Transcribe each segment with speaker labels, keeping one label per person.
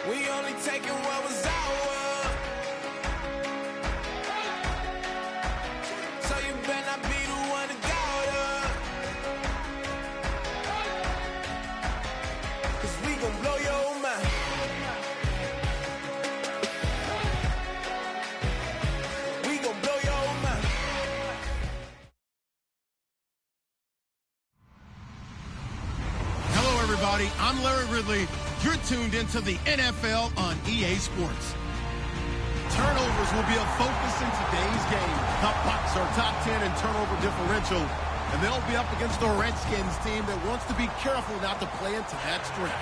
Speaker 1: We only taking what was ours. So you better not be the one to doubt us. 'Cause we gon' blow your mind. We gon' blow your mind.
Speaker 2: Hello, everybody. I'm Larry Ridley. You're tuned into the NFL on EA Sports. Turnovers will be a focus in today's game. The Bucs are top 10 in turnover differential, and they'll be up against the Redskins team that wants to be careful not to play into that strength.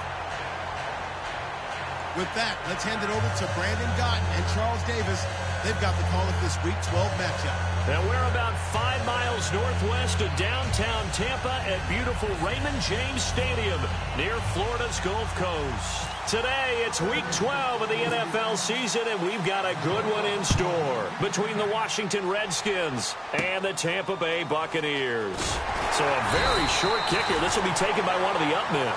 Speaker 2: With that, let's hand it over to Brandon Gott and Charles Davis. They've got the call of this Week 12 matchup.
Speaker 3: Now we're about 5 miles northwest of downtown Tampa at beautiful Raymond James Stadium near Florida's Gulf Coast. Today, it's Week 12 of the NFL season, and we've got a good one in store between the Washington Redskins and the Tampa Bay Buccaneers. So a very short kicker. This will be taken by one of the up men.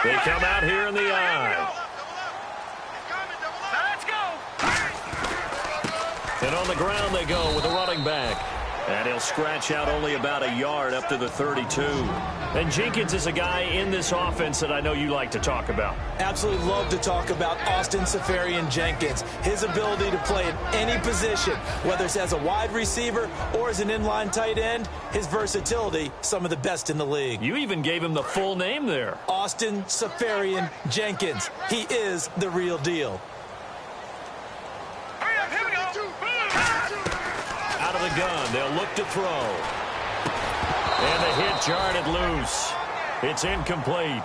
Speaker 3: They come out here in the eye. And on the ground they go with the running back. And he'll scratch out only about a yard up to the 32. And Jenkins is a guy in this offense that I know you like to talk about.
Speaker 4: Absolutely love to talk about Austin Seferian-Jenkins. His ability to play in any position, whether it's as a wide receiver or as an inline tight end, his versatility, some of the best in the league.
Speaker 3: You even gave him the full name there.
Speaker 4: Austin Seferian-Jenkins. He is the real deal.
Speaker 3: Out of the gun, they'll look to throw. And the hit jarred loose. It's incomplete.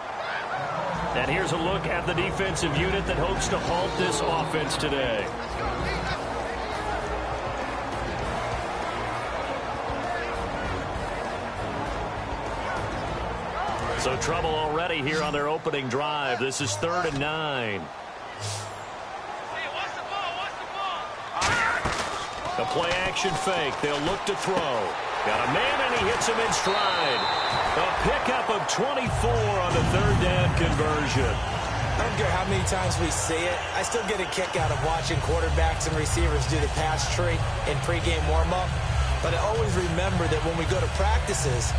Speaker 3: And here's a look at the defensive unit that hopes to halt this offense today. So trouble already here on their opening drive. This is 3rd and 9. A play-action fake. They'll look to throw. Got a man, and he hits him in stride. A pickup of 24 on the 3rd down conversion.
Speaker 4: I don't care how many times we see it. I still get a kick out of watching quarterbacks and receivers do the pass tree in pregame warm-up. But I always remember that when we go to practices,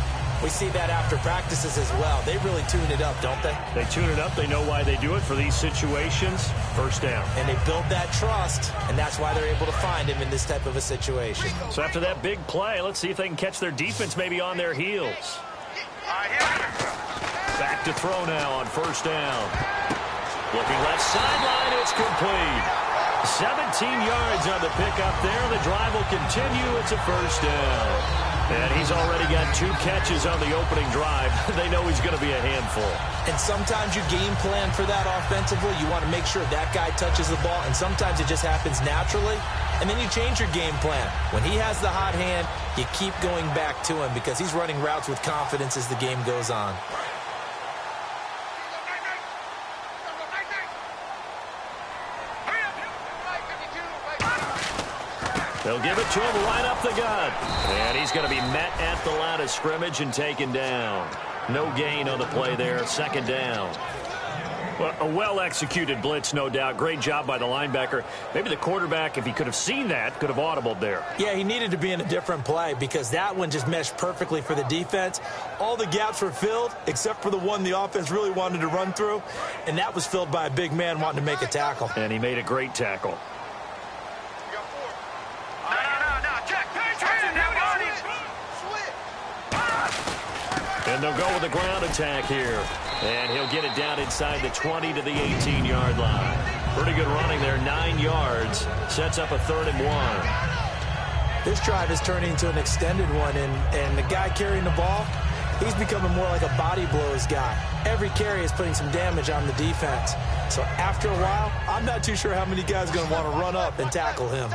Speaker 4: we see that after practices as well. They really tune it up, don't they?
Speaker 3: They tune it up. They know why they do it for these situations. 1st down.
Speaker 4: And they build that trust, and that's why they're able to find him in this type of a situation.
Speaker 3: So after that big play, let's see if they can catch their defense maybe on their heels. Back to throw now on 1st down. Looking left sideline, it's complete. 17 yards on the pickup there. The drive will continue. It's a 1st down. And he's already got 2 catches on the opening drive. They know he's going to be a handful.
Speaker 4: And sometimes you game plan for that offensively. You want to make sure that guy touches the ball, and sometimes it just happens naturally. And then you change your game plan. When he has the hot hand, you keep going back to him because he's running routes with confidence as the game goes on.
Speaker 3: They'll give it to him right up the gut. And he's going to be met at the line of scrimmage and taken down. No gain on the play there. 2nd down. Well, a well-executed blitz, no doubt. Great job by the linebacker. Maybe the quarterback, if he could have seen that, could have audibled there.
Speaker 4: Yeah, he needed to be in a different play because that one just meshed perfectly for the defense. All the gaps were filled except for the one the offense really wanted to run through, and that was filled by a big man wanting to make a tackle.
Speaker 3: And he made a great tackle. And they'll go with the ground attack here. And he'll get it down inside the 20 to the 18-yard line. Pretty good running there, 9 yards. Sets up a 3rd and 1.
Speaker 4: This drive is turning into an extended one, and the guy carrying the ball, he's becoming more like a body blows guy. Every carry is putting some damage on the defense. So after a while, I'm not too sure how many guys are going to want to run up and tackle him.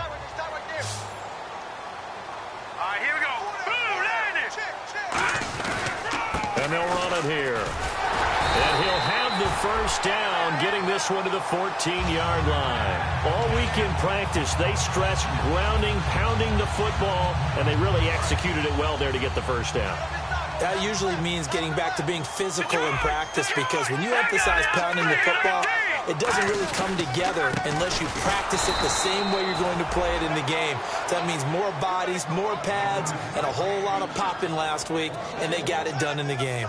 Speaker 3: And they'll run it here. And he'll have the first down, getting this one to the 14-yard line. All week in practice, they stressed grounding, pounding the football, and they really executed it well there to get the first down.
Speaker 4: That usually means getting back to being physical in practice, because when you emphasize pounding the football, it doesn't really come together unless you practice it the same way you're going to play it in the game. That means more bodies, more pads, and a whole lot of popping last week, and they got it done in the game.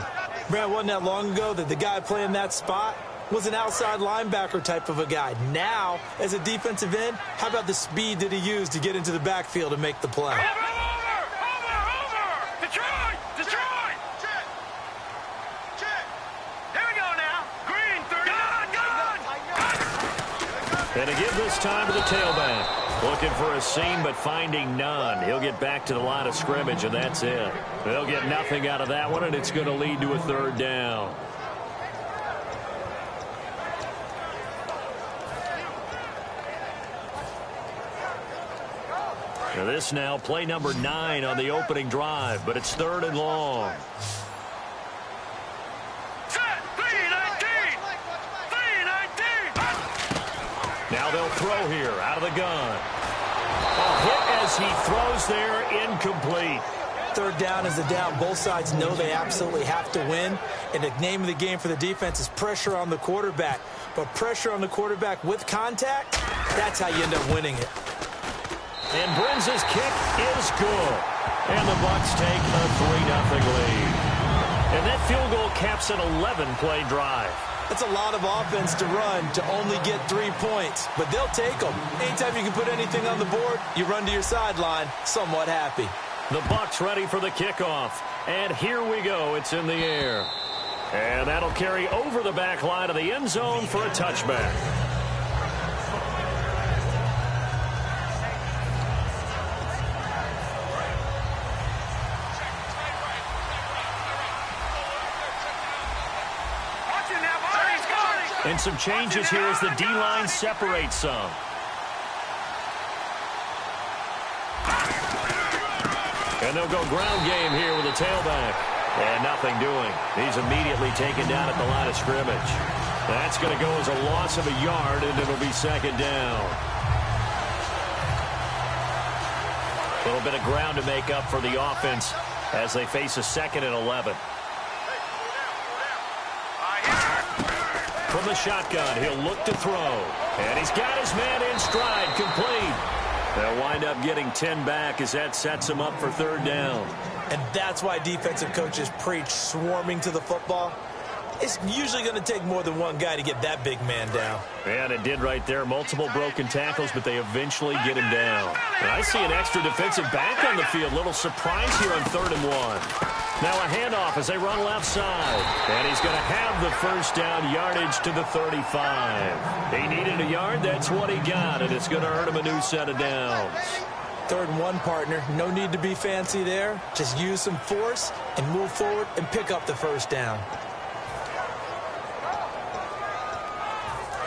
Speaker 4: Brad, wasn't that long ago that the guy playing that spot was an outside linebacker type of a guy. Now, as a defensive end, how about the speed that he used to get into the backfield and make the play?
Speaker 3: And to give this time to the tailback. Looking for a seam, but finding none. He'll get back to the line of scrimmage, and that's it. They'll get nothing out of that one, and it's going to lead to a 3rd down. Now this now, play number 9 on the opening drive, but it's 3rd and long. Now they'll throw here out of the gun. A hit as he throws there, incomplete.
Speaker 4: 3rd down is the down. Both sides know they absolutely have to win. And the name of the game for the defense is pressure on the quarterback. But pressure on the quarterback with contact, that's how you end up winning it.
Speaker 3: And Brinz's kick is good. And the Bucs take a 3-0 lead. And that field goal caps an 11-play drive.
Speaker 4: That's a lot of offense to run to only get 3 points, but they'll take them. Anytime you can put anything on the board, you run to your sideline, somewhat happy.
Speaker 3: The Bucs ready for the kickoff. And here we go. It's in the air. And that'll carry over the back line of the end zone for a touchback. And some changes here as the D-line separates some. And they'll go ground game here with a tailback. And nothing doing. He's immediately taken down at the line of scrimmage. That's going to go as a loss of a yard, and it'll be 2nd down. A little bit of ground to make up for the offense as they face a 2nd and 11. From the shotgun, he'll look to throw. And he's got his man in stride, complete. They'll wind up getting 10 back as that sets him up for 3rd down.
Speaker 4: And that's why defensive coaches preach swarming to the football. It's usually going to take more than one guy to get that big man down.
Speaker 3: And it did right there. Multiple broken tackles, but they eventually get him down. And I see an extra defensive back on the field. Little surprise here on 3rd and 1. Now a handoff as they run left side. And he's going to have the first down, yardage to the 35. He needed a yard. That's what he got, and it's going to earn him a new set of downs.
Speaker 4: 3rd and 1, partner. No need to be fancy there. Just use some force and move forward and pick up the first down.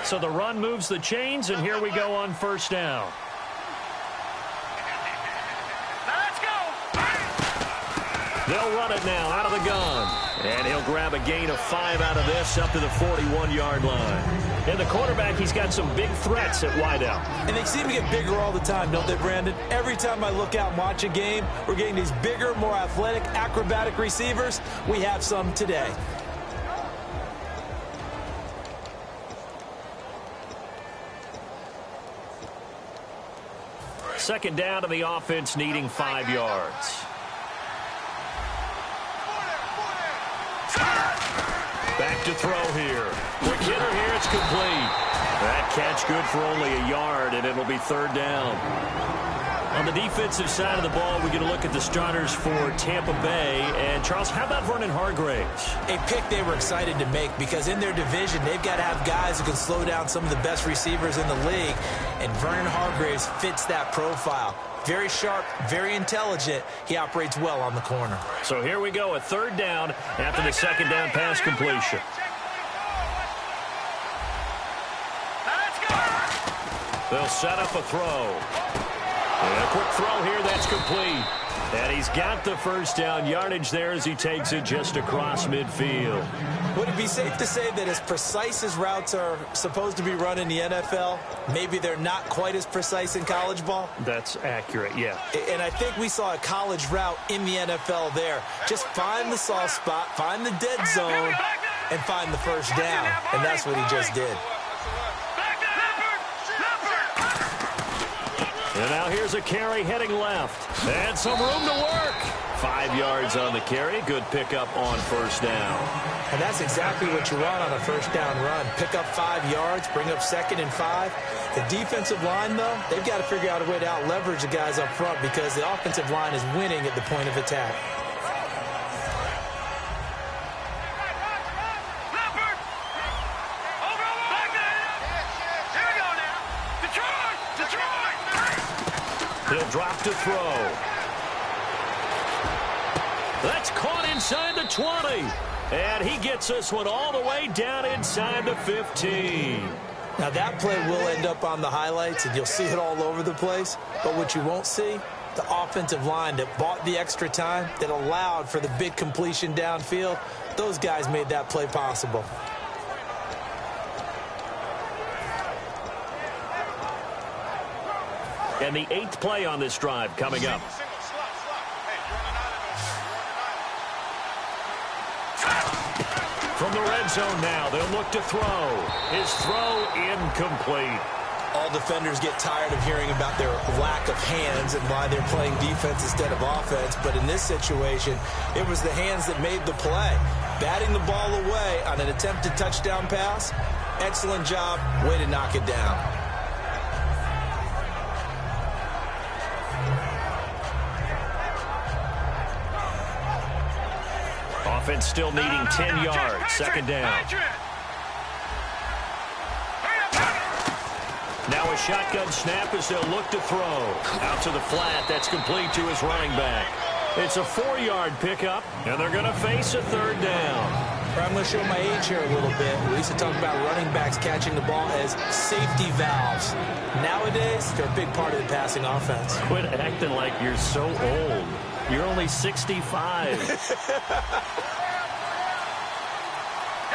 Speaker 3: So the run moves the chains, and here we go on 1st down. They'll run it now out of the gun. And he'll grab a gain of 5 out of this up to the 41-yard line. And the quarterback, he's got some big threats at wideout.
Speaker 4: And they seem to get bigger all the time, don't they, Brandon? Every time I look out and watch a game, we're getting these bigger, more athletic, acrobatic receivers. We have some today.
Speaker 3: Second down to the offense, needing 5 yards. Back to throw here. Quick hitter here, it's complete. That catch good for only a yard, and it'll be 3rd down. On the defensive side of the ball, we get a look at the starters for Tampa Bay. And, Charles, how about Vernon Hargreaves?
Speaker 4: A pick they were excited to make because in their division, they've got to have guys who can slow down some of the best receivers in the league. And Vernon Hargreaves fits that profile. Very sharp, very intelligent. He operates well on the corner.
Speaker 3: So here we go, a third down after the second down pass completion. They'll set up a throw. And a quick throw here, that's complete. And he's got the first down yardage there as he takes it just across midfield.
Speaker 4: Would it be safe to say that as precise as routes are supposed to be run in the NFL, maybe they're not quite as precise in college ball?
Speaker 3: That's accurate, yeah.
Speaker 4: And I think we saw a college route in the NFL there. Just find the soft spot, find the dead zone, and find the first down. And that's what he just did.
Speaker 3: And now here's a carry heading left. And some room to work. 5 yards on the carry. Good pickup on first down.
Speaker 4: And that's exactly what you want on a first down run. Pick up 5 yards, bring up 2nd and 5. The defensive line, though, they've got to figure out a way to out-leverage the guys up front because the offensive line is winning at the point of attack.
Speaker 3: He'll drop to throw. That's caught inside the 20. And he gets this one all the way down inside the 15.
Speaker 4: Now that play will end up on the highlights, and you'll see it all over the place. But what you won't see, the offensive line that bought the extra time, that allowed for the big completion downfield, those guys made that play possible.
Speaker 3: And the 8th play on this drive coming up. From the red zone now, they'll look to throw. His throw incomplete.
Speaker 4: All defenders get tired of hearing about their lack of hands and why they're playing defense instead of offense. But in this situation, it was the hands that made the play. Batting the ball away on an attempted touchdown pass. Excellent job. Way to knock it down.
Speaker 3: Offense still needing 10 yards. Second down. Now a shotgun snap as they'll look to throw. Out to the flat. That's complete to his running back. It's a 4-yard pickup, and they're going to face a third down.
Speaker 4: I'm going to show my age here a little bit. We used to talk about running backs catching the ball as safety valves. Nowadays, they're a big part of the passing offense.
Speaker 3: Quit acting like you're so old. You're only 65.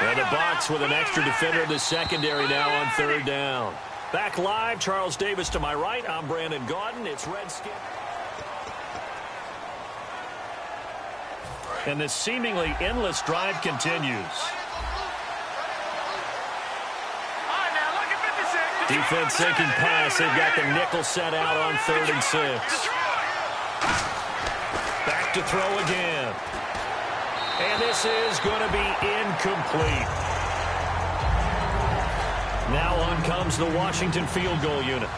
Speaker 3: And the Bucs with an extra defender in the secondary now on third down. Back live, Charles Davis to my right. I'm Brandon Gaudin. It's Redskins. And this seemingly endless drive continues. Defense sinking pass. They've got the nickel set out on 3rd and 6. Back to throw again. And this is going to be incomplete. Now on comes the Washington field goal unit.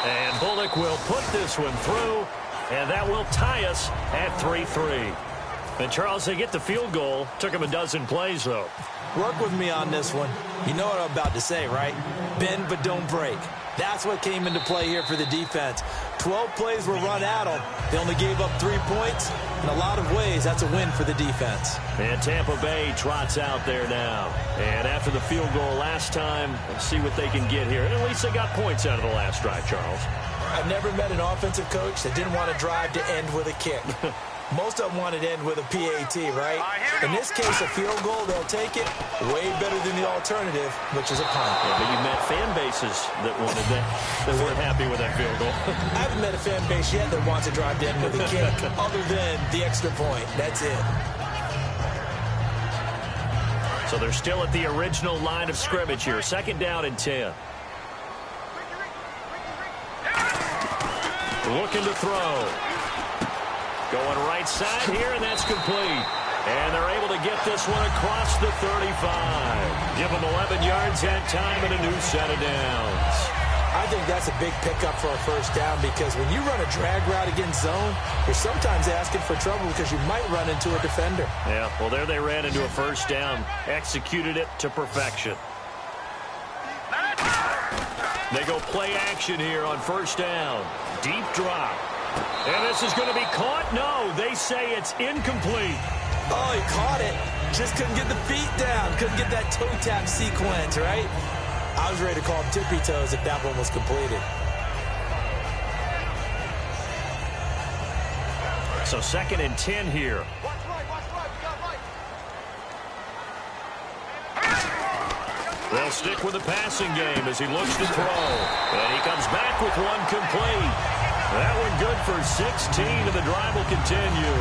Speaker 3: And Bullock will put this one through, and that will tie us at 3-3. And Charles, they get the field goal. Took him a dozen plays, though.
Speaker 4: Work with me on this one. You know what I'm about to say, right? Bend but don't break. That's what came into play here for the defense. 12 plays were run at them. They only gave up 3 points. In a lot of ways, that's a win for the defense.
Speaker 3: And Tampa Bay trots out there now. And after the field goal last time, let's see what they can get here. And at least they got points out of the last drive, Charles.
Speaker 4: I've never met an offensive coach that didn't want to drive to end with a kick. Most of them wanted to end with a PAT, right? In this case, a field goal, they'll take it. Way better than the alternative, which is a punt.
Speaker 3: Yeah, but you met fan bases that wanted that weren't happy with that field goal.
Speaker 4: I haven't met a fan base yet that wants to drive to end with a kick, other than the extra point. That's it.
Speaker 3: So they're still at the original line of scrimmage here. 2nd down and 10. Looking to throw. Going right side here, and that's complete. And they're able to get this one across the 35. Give them 11 yards that time and a new set of downs.
Speaker 4: I think that's a big pickup for a first down because when you run a drag route against zone, you're sometimes asking for trouble because you might run into a defender.
Speaker 3: Yeah, well, there they ran into a first down. Executed it to perfection. They go play action here on first down. Deep drop. And this is going to be caught? No, they say it's incomplete.
Speaker 4: Oh, he caught it. Just couldn't get the feet down. Couldn't get that toe tap sequence, right? I was ready to call him tippy toes if that one was completed.
Speaker 3: So 2nd and 10 here. They'll stick with the passing game as he looks to throw. And he comes back with one complete. That one good for 16, and the drive will continue.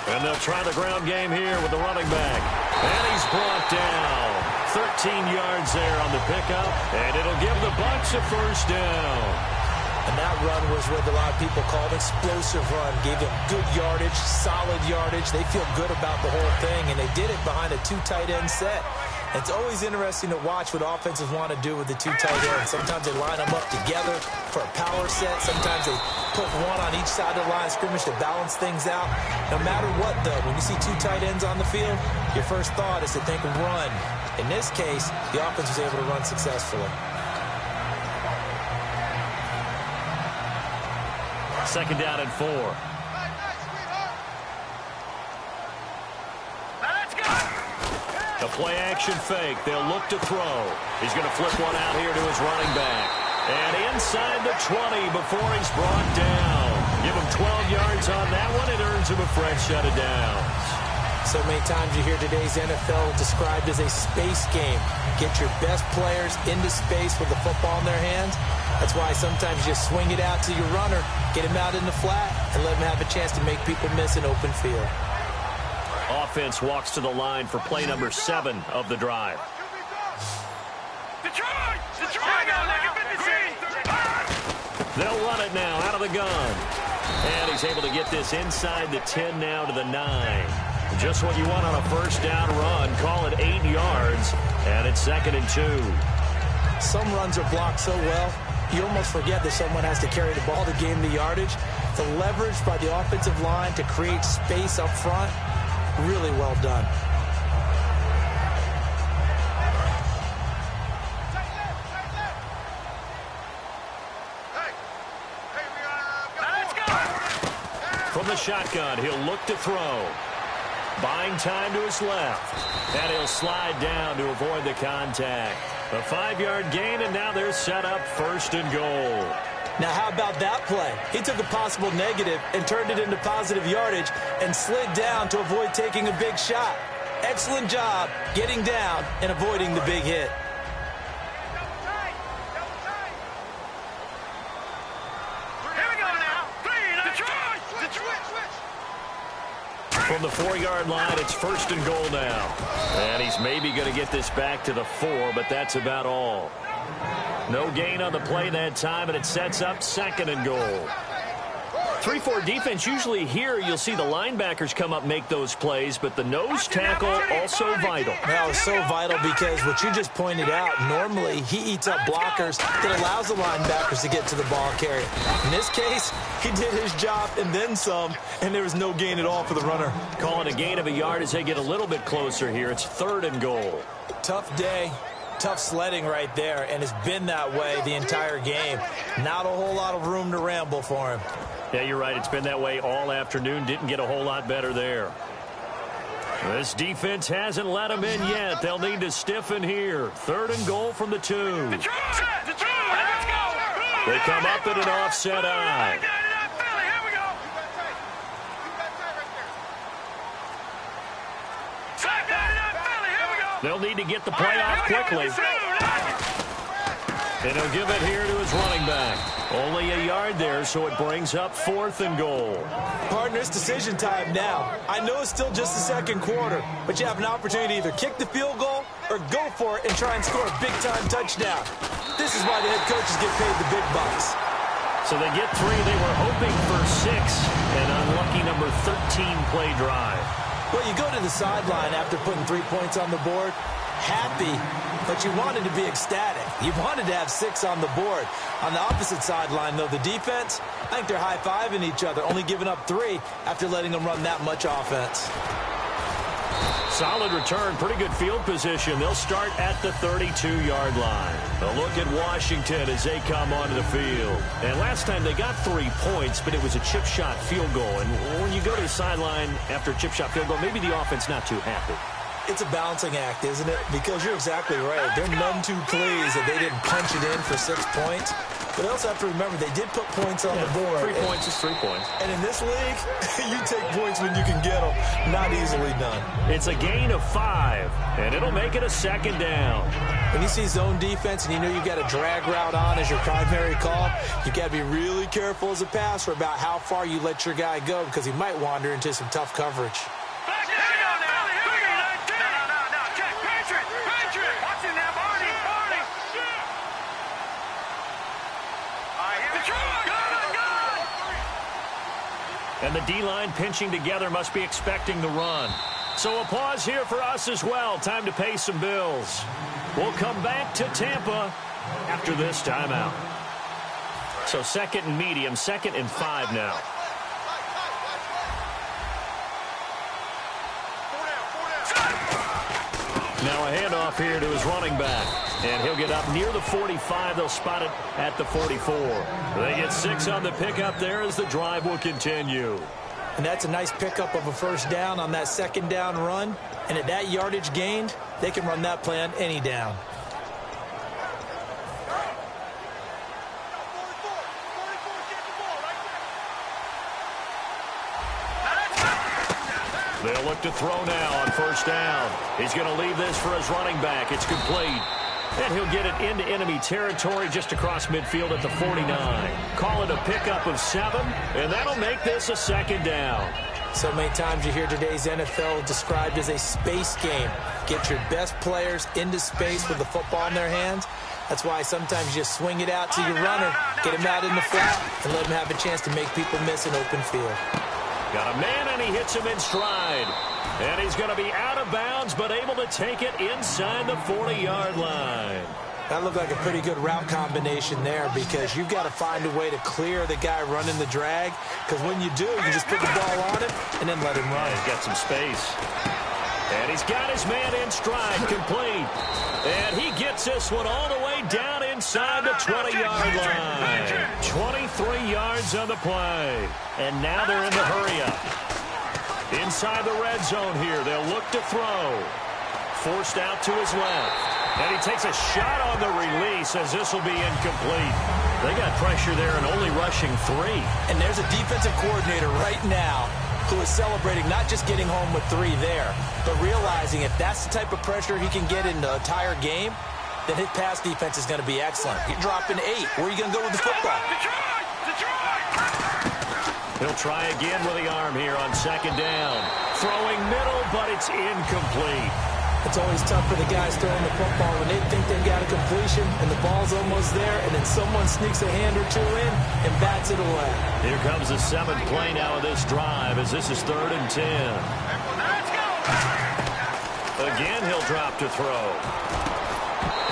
Speaker 3: And they'll try the ground game here with the running back. And he's brought down. 13 yards there on the pickup. And it'll give the Bucs a first down.
Speaker 4: And that run was what a lot of people called explosive run. Gave them good yardage, solid yardage. They feel good about the whole thing, and they did it behind a 2 tight end set. It's always interesting to watch what offenses want to do with the 2 tight ends. Sometimes they line them up together for a power set. Sometimes they put one on each side of the line of scrimmage to balance things out. No matter what, though, when you see 2 tight ends on the field, your first thought is to think run. In this case, the offense was able to run successfully.
Speaker 3: 2nd down and 4. A play-action fake. They'll look to throw. He's going to flip one out here to his running back. And inside the 20 before he's brought down. Give him 12 yards on that one. It earns him a fresh set of downs.
Speaker 4: So many times you hear today's NFL described as a space game. Get your best players into space with the football in their hands. That's why sometimes you swing it out to your runner, get him out in the flat, and let him have a chance to make people miss an open field.
Speaker 3: Offense walks to the line for play number 7 of the drive. They'll run it now out of the gun. And he's able to get this inside the 10 now to the 9. Just what you want on a first down run. Call it 8 yards. And it's 2nd and 2.
Speaker 4: Some runs are blocked so well, you almost forget that someone has to carry the ball to gain the yardage. The leverage by the offensive line to create space up front, really well done.
Speaker 3: From the shotgun, he'll look to throw. Buying time to his left. And he'll slide down to avoid the contact. A 5-yard gain, and now they're set up 1st and goal.
Speaker 4: Now, how about that play? He took a possible negative and turned it into positive yardage and slid down to avoid taking a big shot. Excellent job getting down and avoiding the big hit.
Speaker 3: From the 4-yard line, it's 1st and goal now. And he's maybe going to get this back to the 4, but that's about all. No gain on the play that time, and it sets up 2nd and goal. 3-4 defense, usually here you'll see the linebackers come up make those plays, but the nose tackle also vital.
Speaker 4: That was so vital because what you just pointed out, normally he eats up blockers that allows the linebackers to get to the ball carrier. In this case, he did his job and then some, and there was no gain at all for the runner.
Speaker 3: Calling a gain of a yard as they get a little bit closer here. It's 3rd and goal.
Speaker 4: Tough day. Tough sledding right there, and it's been that way the entire game. Not a whole lot of room to ramble for him.
Speaker 3: Yeah, you're right. It's been that way all afternoon. Didn't get a whole lot better there. This defense hasn't let them in yet. They'll need to stiffen here. 3rd and goal from the 2. They come up at an offset eye. They'll need to get the play off quickly. And he'll give it here to his running back. Only a yard there, so it brings up 4th and goal.
Speaker 4: Partner, it's decision time now. I know it's still just the second quarter, but you have an opportunity to either kick the field goal or go for it and try and score a big-time touchdown. This is why the head coaches get paid the big bucks.
Speaker 3: So they get 3. They were hoping for 6. An unlucky number 13 play drive.
Speaker 4: Well, you go to the sideline after putting 3 points on the board, happy, but you wanted to be ecstatic. You wanted to have 6 on the board. On the opposite sideline, though, the defense, I think they're high-fiving each other, only giving up 3 after letting them run that much offense.
Speaker 3: Solid return, pretty good field position. They'll start at the 32-yard line. A look at Washington as they come onto the field. And last time they got 3 points, but it was a chip shot field goal. And when you go to the sideline after a chip shot field goal, maybe the offense not too happy.
Speaker 4: It's a balancing act, isn't it? Because you're exactly right. They're none too pleased that they didn't punch it in for 6 points. But I also have to remember they did put points on the board.
Speaker 3: 3 points is 3 points.
Speaker 4: And in this league, you take points when you can get them. Not easily done.
Speaker 3: It's a gain of 5, and it'll make it a 2nd down.
Speaker 4: When you see zone defense and you know you've got a drag route on as your primary call, you've got to be really careful as a passer about how far you let your guy go because he might wander into some tough coverage.
Speaker 3: And the D-line pinching together must be expecting the run. So a pause here for us as well. Time to pay some bills. We'll come back to Tampa after this timeout. So 2nd and medium, 2nd and 5 now. Now a handoff here to his running back. And he'll get up near the 45. They'll spot it at the 44. They get 6 on the pickup there as the drive will continue.
Speaker 4: And that's a nice pickup of a first down on that 2nd down run. And at that yardage gained, they can run that play on any down.
Speaker 3: They'll look to throw now on 1st down. He's going to leave this for his running back. It's complete. And he'll get it into enemy territory just across midfield at the 49. Call it a pickup of 7, and that'll make this a 2nd down.
Speaker 4: So many times you hear today's NFL described as a space game. Get your best players into space with the football in their hands. That's why sometimes you just swing it out to your runner, get him out in the flat, and let him have a chance to make people miss an open field.
Speaker 3: Got a man, and he hits him in stride. And he's going to be out of bounds, but able to take it inside the 40-yard line.
Speaker 4: That looked like a pretty good route combination there because you've got to find a way to clear the guy running the drag. Because when you do, you just put the ball on him and then let him run.
Speaker 3: He's got some space. And he's got his man in stride, complete. And he gets this one all the way down inside the 20-yard line. 23 yards on the play. And now they're in the hurry-up. Inside the red zone here, they'll look to throw. Forced out to his left. And he takes a shot on the release as this will be incomplete. They got pressure there and only rushing 3.
Speaker 4: And there's a defensive coordinator right now who is celebrating not just getting home with 3 there, but realizing if that's the type of pressure he can get in the entire game, then his pass defense is going to be excellent. You're dropping 8. Where are you going to go with the football?
Speaker 3: He'll try again with the arm here on 2nd down. Throwing middle, but it's incomplete.
Speaker 4: It's always tough for the guys throwing the football when they think they've got a completion and the ball's almost there, and then someone sneaks a hand or 2 in and bats it away.
Speaker 3: Here comes the 7th play now of this drive as this is 3rd and 10. Again, he'll drop to throw.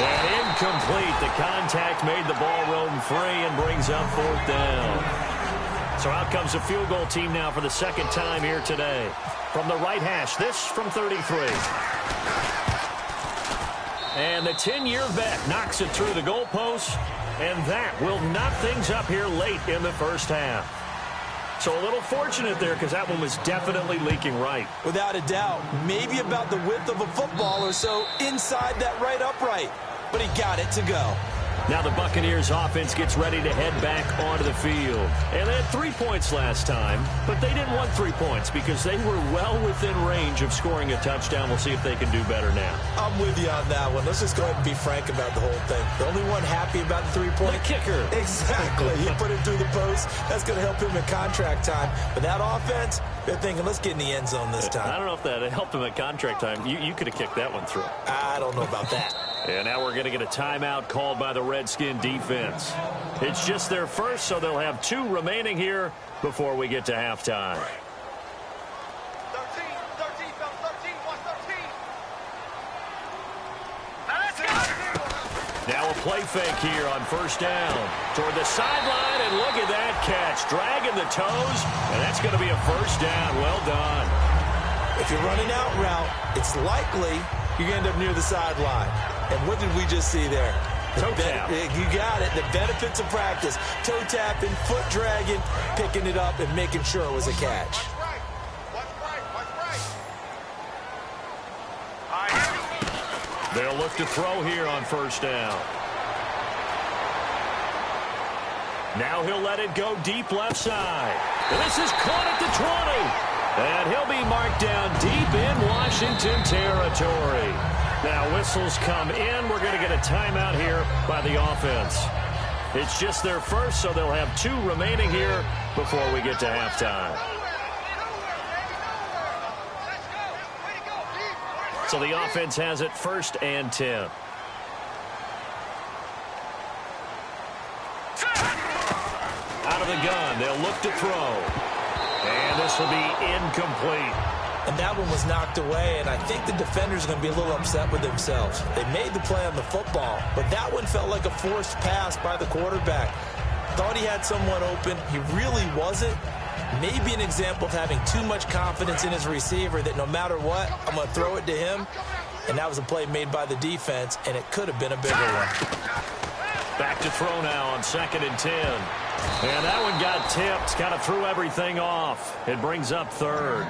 Speaker 3: And incomplete. The contact made the ball roam free and brings up 4th down. So out comes the field goal team now for the 2nd time here today. From the right hash, this from 33. And the 10-year vet knocks it through the goalpost, and that will knock things up here late in the first half. So a little fortunate there because that one was definitely leaking right.
Speaker 4: Without a doubt, maybe about the width of a football or so inside that right upright, but he got it to go.
Speaker 3: Now the Buccaneers offense gets ready to head back onto the field. And they had 3 points last time, but they didn't want 3 points because they were well within range of scoring a touchdown. We'll see if they can do better now.
Speaker 4: I'm with you on that one. Let's just go ahead and be frank about the whole thing. The only one happy about the 3-point
Speaker 3: kicker.
Speaker 4: Exactly. You put it through the post. That's going to help him in contract time. But that offense, they're thinking, let's get in the end zone this time.
Speaker 3: I don't know if that helped him at contract time. You could have kicked that one through.
Speaker 4: I don't know about that.
Speaker 3: And now we're going to get a timeout called by the Redskin defense. It's just their first, so they'll have 2 remaining here before we get to halftime.
Speaker 5: 13, fell 13, watch 13. Now let's go.
Speaker 3: Now a play fake here on first down. Toward the sideline, and look at that catch. Dragging the toes, and that's going to be a first down. Well done.
Speaker 4: If you're running out route, it's likely you're going to end up near the sideline. And what did we just see there?
Speaker 3: Toe tap.
Speaker 4: You got it. The benefits of practice. Toe tapping, foot dragging, picking it up, and making sure it was a catch.
Speaker 5: Watch right.
Speaker 3: They'll look to throw here on first down. Now he'll let it go deep left side. And this is caught at the 20. And he'll be marked down deep in Washington territory. Now whistles come in. We're going to get a timeout here by the offense. It's just their first, so they'll have 2 remaining here before we get to halftime. So the offense has it 1st and 10. Out of the gun, they'll look to throw. And this will be incomplete.
Speaker 4: And that one was knocked away, and I think the defenders are going to be a little upset with themselves. They made the play on the football, but that one felt like a forced pass by the quarterback. Thought he had someone open. He really wasn't. Maybe an example of having too much confidence in his receiver that no matter what, I'm going to throw it to him. And that was a play made by the defense, and it could have been a bigger one.
Speaker 3: Back to throw now on 2nd and 10. And that one got tipped, kind of threw everything off. It brings up 3rd.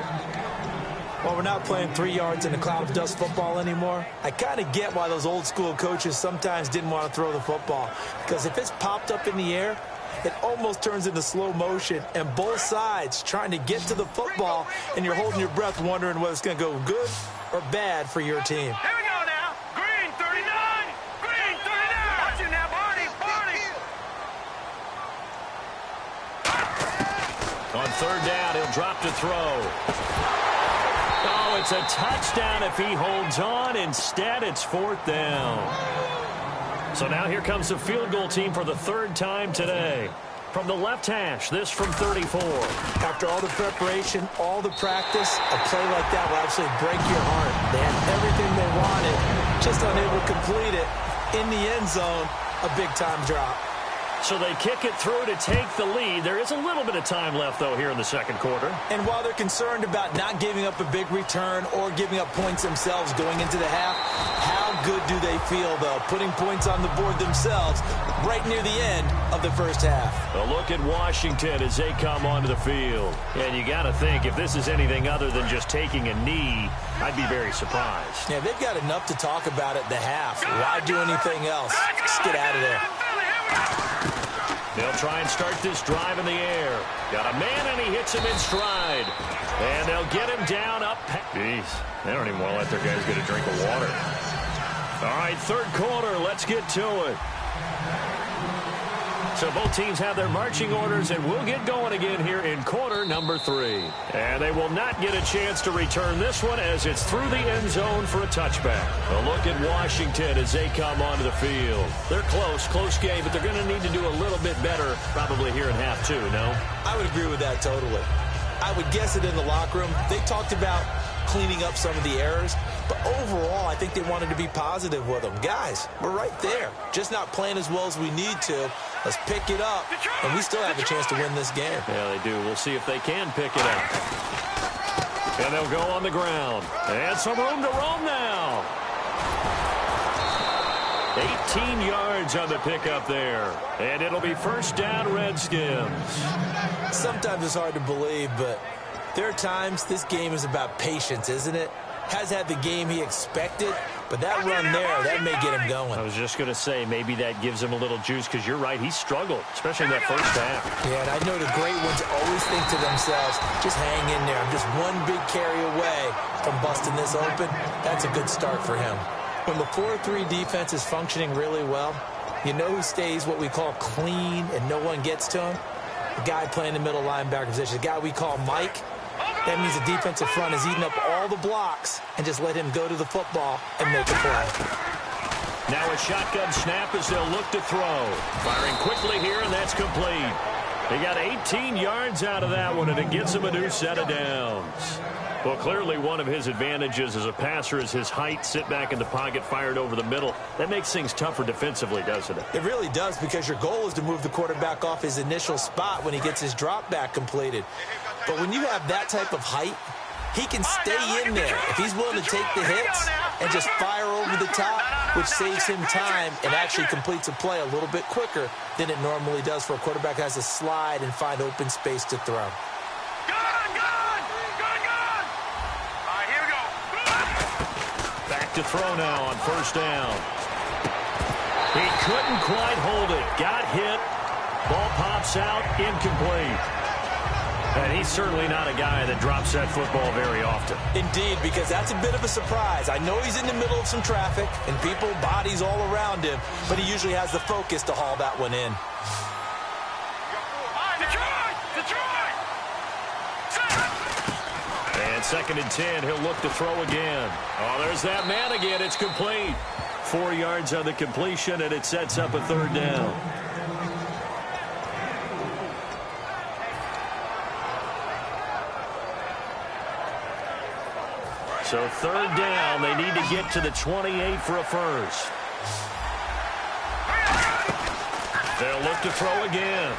Speaker 4: Well, we're not playing 3 yards in a cloud of dust football anymore. I kind of get why those old school coaches sometimes didn't want to throw the football. Because if it's popped up in the air, it almost turns into slow motion. And both sides trying to get to the football, and you're holding your breath wondering whether it's going to go good or bad for your team.
Speaker 5: Here we go now. Green 39. Green 39. Watch it now, Barney.
Speaker 3: On 3rd down, he'll drop to throw. Oh, it's a touchdown if he holds on. Instead, it's 4th down. So now here comes the field goal team for the 3rd time today. From the left hash, this from 34.
Speaker 4: After all the preparation, all the practice, a play like that will absolutely break your heart. They had everything they wanted, just unable to complete it. In the end zone, a big-time drop.
Speaker 3: So they kick it through to take the lead. There is a little bit of time left, though, here in the 2nd quarter.
Speaker 4: And while they're concerned about not giving up a big return or giving up points themselves going into the half, how good do they feel, though, putting points on the board themselves right near the end of the first half?
Speaker 3: A look at Washington as they come onto the field. And you got to think, if this is anything other than just taking a knee, I'd be very surprised.
Speaker 4: Yeah, they've got enough to talk about at the half. Why do anything else? Just get out of there.
Speaker 3: They'll try and start this drive in the air. Got a man, and he hits him in stride. And they'll get him down up. Jeez, they don't even want to let their guys get a drink of water. All right, 3rd quarter. Let's get to it. So both teams have their marching orders, and we'll get going again here in quarter number 3. And they will not get a chance to return this one as it's through the end zone for a touchback. A look at Washington as they come onto the field. They're close game, but they're going to need to do a little bit better probably here in half 2, no?
Speaker 4: I would agree with that totally. I would guess it in the locker room. They talked about cleaning up some of the errors, but overall, I think they wanted to be positive with them. Guys, we're right there. Just not playing as well as we need to. Let's pick it up, and we still have a chance to win this game.
Speaker 3: Yeah, they do. We'll see if they can pick it up. And they'll go on the ground. And some room to roam now. 18 yards on the pickup there. And it'll be first down, Redskins.
Speaker 4: Sometimes it's hard to believe, but there are times this game is about patience, isn't it? Has had the game he expected, But that run there, that may get him going.
Speaker 3: I was just going to say, maybe that gives him a little juice, because you're right, he struggled, especially in that first half.
Speaker 4: Yeah, and I know the great ones always think to themselves, just hang in there. I'm just one big carry away from busting this open. That's a good start for him. When the 4-3 defense is functioning really well, you know who stays what we call clean and no one gets to him? The guy playing the middle linebacker position, the guy we call Mike. That means the defensive front is eating up all the blocks and just let him go to the football and make a play.
Speaker 3: Now a shotgun snap as they'll look to throw. Firing quickly here, and that's complete. They got 18 yards out of that one, and it gets him a new set of downs. Well, clearly one of his advantages as a passer is his height, sit back in the pocket, fired over the middle. That makes things tougher defensively, doesn't it?
Speaker 4: It really does, because your goal is to move the quarterback off his initial spot when he gets his drop back completed. But when you have that type of height, he can stay in there if he's willing to take the hits and just fire over the top, which saves him time and actually completes a play a little bit quicker than it normally does for a quarterback who has to slide and find open space to throw.
Speaker 3: Back to throw now on first down. He couldn't quite hold it. Got hit. Ball pops out. Incomplete. And he's certainly not a guy that drops that football very often.
Speaker 4: Indeed, because that's a bit of a surprise. I know he's in the middle of some traffic and people, bodies all around him, but he usually has the focus to haul that one in.
Speaker 3: And 2nd and 10, he'll look to throw again. Oh, there's that man again. It's complete. 4 yards on the completion, and it sets up a 3rd down. So 3rd down, they need to get to the 28 for a first. They'll look to throw again.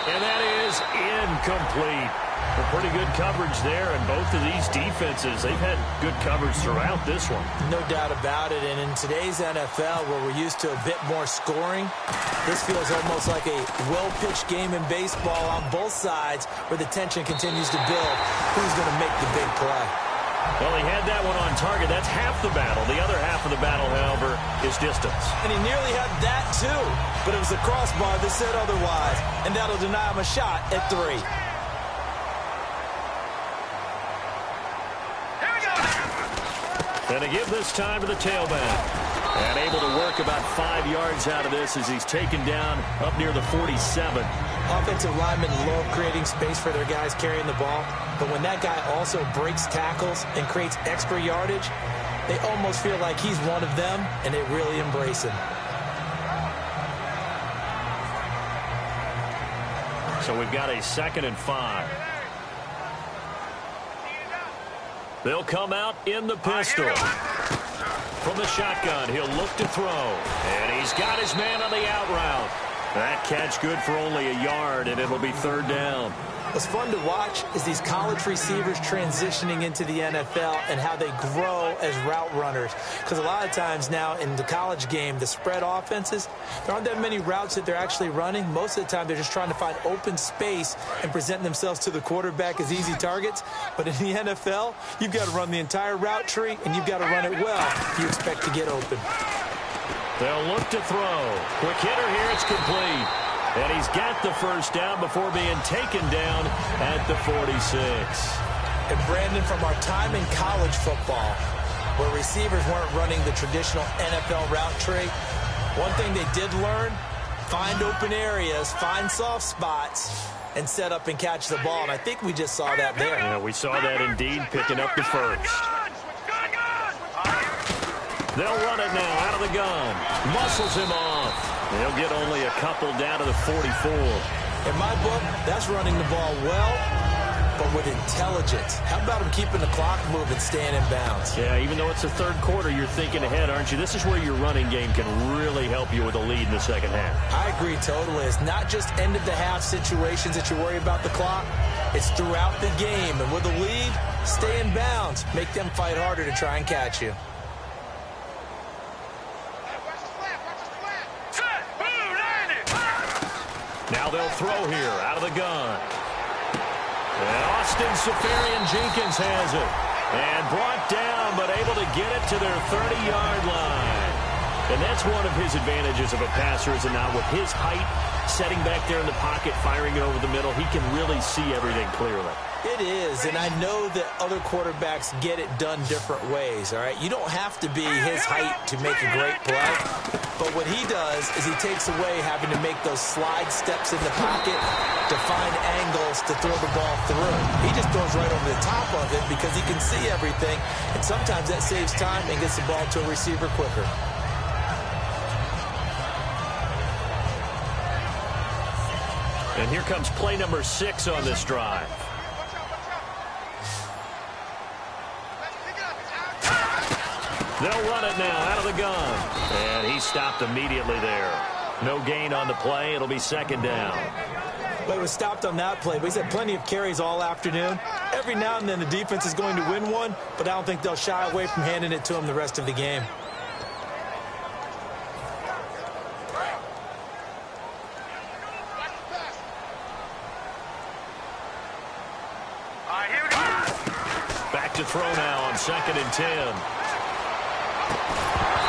Speaker 3: And that is incomplete. Well, pretty good coverage there, and both of these defenses, they've had good coverage throughout this one.
Speaker 4: No doubt about it, and in today's NFL, where we're used to a bit more scoring, this feels almost like a well-pitched game in baseball on both sides, where the tension continues to build. Who's going to make the big play?
Speaker 3: Well, he had that one on target. That's half the battle. The other half of the battle, however, is distance.
Speaker 4: And he nearly had that, too. But it was the crossbar that said otherwise. And that'll deny him a shot at 3.
Speaker 3: And to give this time to the tailback. And able to work about 5 yards out of this as he's taken down up near the 47.
Speaker 4: Offensive linemen love creating space for their guys carrying the ball. But when that guy also breaks tackles and creates extra yardage, they almost feel like he's one of them, and they really embrace him.
Speaker 3: So we've got a 2nd and 5. They'll come out in the pistol. From the shotgun, he'll look to throw. And he's got his man on the out route. That catch good for only a yard, and it'll be 3rd down.
Speaker 4: What's fun to watch is these college receivers transitioning into the NFL and how they grow as route runners. Because a lot of times now in the college game, the spread offenses, there aren't that many routes that they're actually running. Most of the time, they're just trying to find open space and present themselves to the quarterback as easy targets. But in the NFL, you've got to run the entire route tree, and you've got to run it well if you expect to get open.
Speaker 3: They'll look to throw. Quick hitter here, it's complete. And he's got the first down before being taken down at the 46.
Speaker 4: And Brandon, from our time in college football, where receivers weren't running the traditional NFL route tree, one thing they did learn, find open areas, find soft spots, and set up and catch the ball. And I think we just saw that there.
Speaker 3: Yeah, we saw that indeed, picking up the first. They'll run it now out of the gun. Muscles him off. They'll get only a couple down to the 44.
Speaker 4: In my book, that's running the ball well, but with intelligence. How about him keeping the clock moving, staying in bounds?
Speaker 3: Yeah, even though it's the 3rd quarter, you're thinking ahead, aren't you? This is where your running game can really help you with a lead in the 2nd half.
Speaker 4: I agree totally. It's not just end-of-the-half situations that you worry about the clock. It's throughout the game. And with a lead, stay in bounds. Make them fight harder to try and catch you.
Speaker 3: Now they'll throw here out of the gun. And Austin Safarian-Jenkins has it. And brought down, but able to get it to their 30-yard line. And that's one of his advantages of a passer, is it not? With his height, setting back there in the pocket, firing it over the middle, he can really see everything clearly.
Speaker 4: It is, and I know that other quarterbacks get it done different ways, all right? You don't have to be his height to make a great play, but what he does is he takes away having to make those slide steps in the pocket to find angles to throw the ball through. He just throws right over the top of it because he can see everything, and sometimes that saves time and gets the ball to a receiver quicker.
Speaker 3: And here comes play number 6 on this drive. They'll run it now out of the gun. And he stopped immediately there. No gain on the play. It'll be second down.
Speaker 4: Well, he was stopped on that play, but he's had plenty of carries all afternoon. Every now and then the defense is going to win one, but I don't think they'll shy away from handing it to him the rest of the game.
Speaker 3: Back to throw now on 2nd and 10.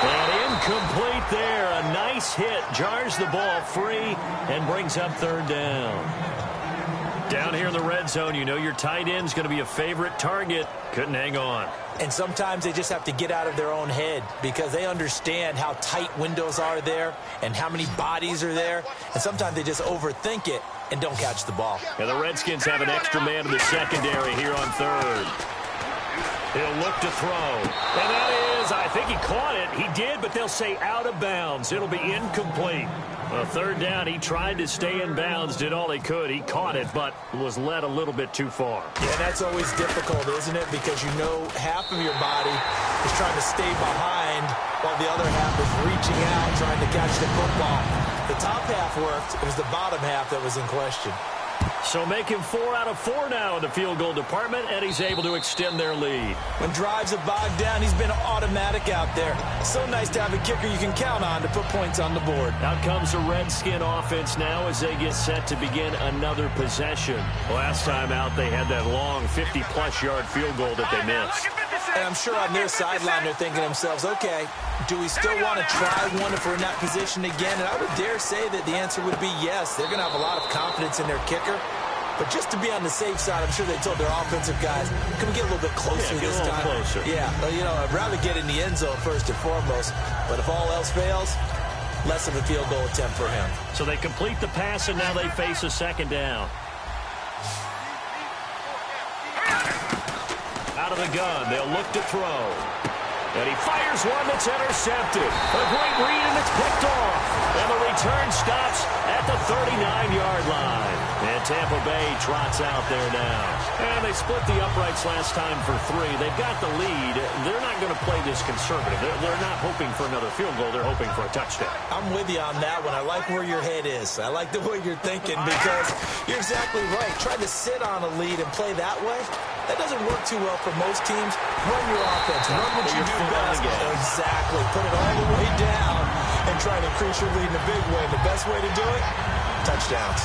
Speaker 3: And incomplete there. A nice hit. Jars the ball free and brings up 3rd down. Down here in the red zone, you know your tight end's going to be a favorite target. Couldn't hang on.
Speaker 4: And sometimes they just have to get out of their own head because they understand how tight windows are there and how many bodies are there. And sometimes they just overthink it and don't catch the ball.
Speaker 3: And the Redskins have an extra man in the secondary here on 3rd. He'll look to throw. And that is, I think he caught it. He did, but they'll say out of bounds. It'll be incomplete. Well, 3rd down, he tried to stay in bounds, did all he could. He caught it, but was led a little bit too far.
Speaker 4: Yeah, that's always difficult, isn't it? Because you know half of your body is trying to stay behind while the other half is reaching out, trying to catch the football. The top half worked. It was the bottom half that was in question.
Speaker 3: So make him 4 out of 4 now in the field goal department, and he's able to extend their lead.
Speaker 4: When drives have bogged down, he's been automatic out there. So nice to have a kicker you can count on to put points on the board.
Speaker 3: Out comes the Redskin offense now as they get set to begin another possession. Last time out, they had that long 50-plus yard field goal that they missed.
Speaker 4: And I'm sure on their sideline they're thinking to themselves, okay, do we still want to try one if we're in that position again? And I would dare say that the answer would be yes. They're going to have a lot of confidence in their kicker. But just to be on the safe side, I'm sure they told their offensive guys, can we get a little bit closer this time?
Speaker 3: Closer.
Speaker 4: Yeah, well, you know, I'd rather get in the end zone first and foremost. But if all else fails, less of a field goal attempt for him.
Speaker 3: So they complete the pass, and now they face a 2nd down. Out of the gun, they'll look to throw. And he fires one that's intercepted. A great read, and it's picked off. And the return stops at the 39-yard line. And Tampa Bay trots out there now. And they split the uprights last time for 3. They've got the lead. They're not going to play this conservative. They're not hoping for another field goal. They're hoping for a touchdown.
Speaker 4: I'm with you on that one. I like where your head is. I like the way you're thinking because you're exactly right. Trying to sit on a lead and play that way, that doesn't work too well for most teams. Run your offense. Run what you do best. Exactly. Put it all the way down and try to increase your lead in a big way. The best way to do it, touchdowns.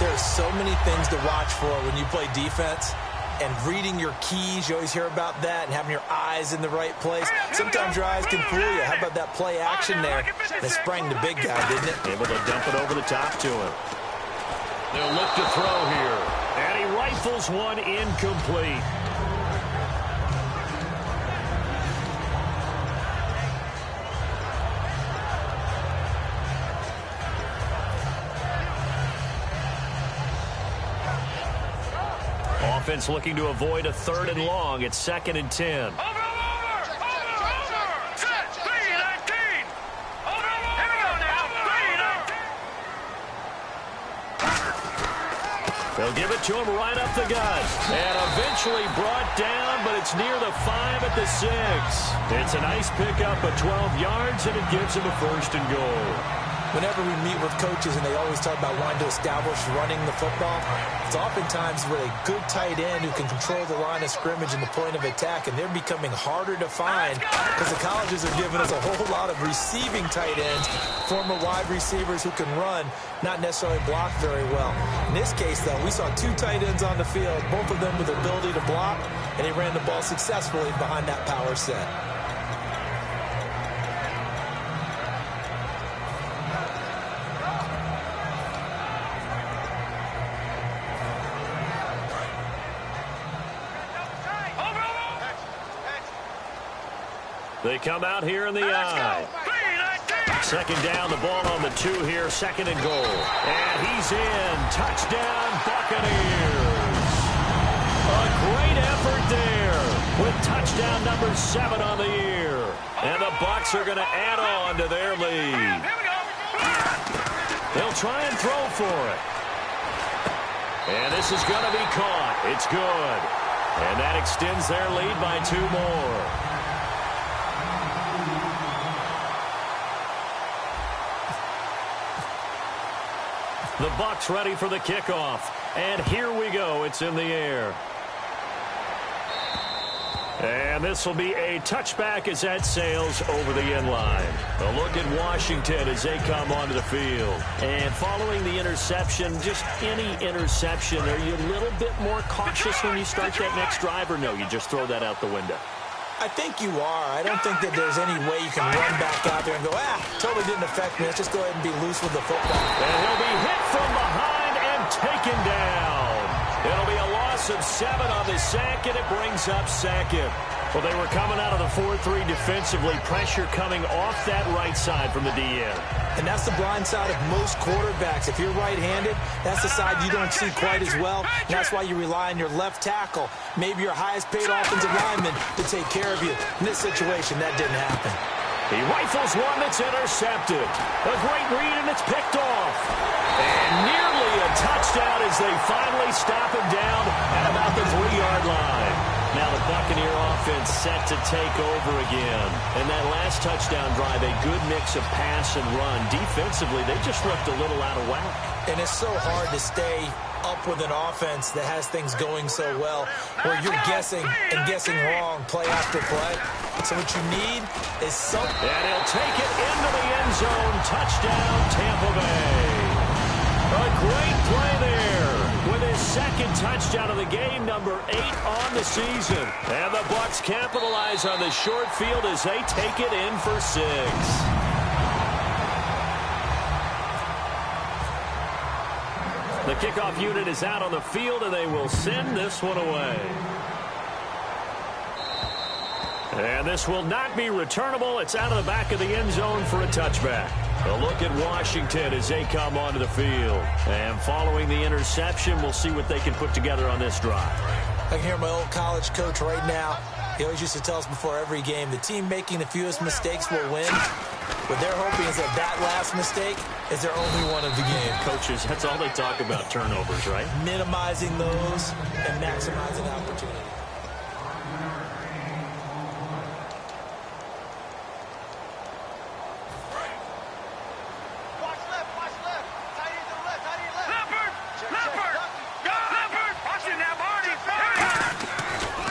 Speaker 4: There's so many things to watch for when you play defense. And reading your keys, you always hear about that, and having your eyes in the right place. Sometimes your eyes can fool you. How about that play action there? They sprang the big guy, didn't it?
Speaker 3: Able to dump it over the top to him. They'll look to throw here. And he rifles one incomplete. Offense looking to avoid a 3rd and long. It's 2nd and 10. They'll give it to him right up the gut. And eventually brought down, but it's near the 5 at the 6. It's a nice pickup of 12 yards, and it gives him a 1st and goal.
Speaker 4: whenever we meet with coaches and they always talk about wanting to establish running the football, it's oftentimes with a good tight end who can control the line of scrimmage and the point of attack, and they're becoming harder to find because the colleges are giving us a whole lot of receiving tight ends, former wide receivers who can run, not necessarily block very well. In this case, though, we saw 2 tight ends on the field, both of them with the ability to block, and he ran the ball successfully behind that power set.
Speaker 3: They come out here in the eye. Second down, the ball on the 2 here, 2nd and goal. And he's in. Touchdown, Buccaneers. A great effort there with touchdown number 7 on the year. And the Bucs are going to add on to their lead. They'll try and throw for it. And this is going to be caught. It's good. And that extends their lead by 2 more. The Bucs ready for the kickoff. And here we go. It's in the air. And this will be a touchback as that sails over the end line. A look at Washington as they come onto the field. And following the interception, just any interception, are you a little bit more cautious when you start that next drive, or no, you just throw that out the window?
Speaker 4: I think you are. I don't think that there's any way you can run back out there and go, totally didn't affect me. Let's just go ahead and be loose with the football.
Speaker 3: And he'll be hit from behind and taken down. It'll be a loss of 7 on the sack, and it brings up 2nd. Well, they were coming out of the 4-3 defensively. Pressure coming off that right side from the DN.
Speaker 4: And that's the blind side of most quarterbacks. If you're right-handed, that's the side you don't see quite as well. And that's why you rely on your left tackle, maybe your highest-paid offensive lineman, to take care of you. In this situation, that didn't happen.
Speaker 3: He rifles one that's intercepted. A great read, and it's picked off. And nearly a touchdown as they finally stop him down at about the 3-yard line. Now the Buccaneer offense set to take over again. And that last touchdown drive, a good mix of pass and run. Defensively, they just looked a little out of whack.
Speaker 4: And it's so hard to stay up with an offense that has things going so well, where you're guessing and guessing wrong play after play. So what you need is something.
Speaker 3: And he'll take it into the end zone. Touchdown, Tampa Bay. A great play there with his 2nd touchdown of the game, number 8 on the season. And the Bucs capitalize on the short field as they take it in for 6. The kickoff unit is out on the field, and they will send this one away. And this will not be returnable. It's out of the back of the end zone for a touchback. A look at Washington as they come onto the field. And following the interception, we'll see what they can put together on this drive.
Speaker 4: I can hear my old college coach right now. He always used to tell us before every game, the team making the fewest mistakes will win. What they're hoping is that last mistake is their only one of the game.
Speaker 3: Coaches, that's all they talk about, turnovers, right?
Speaker 4: Minimizing those and maximizing opportunity.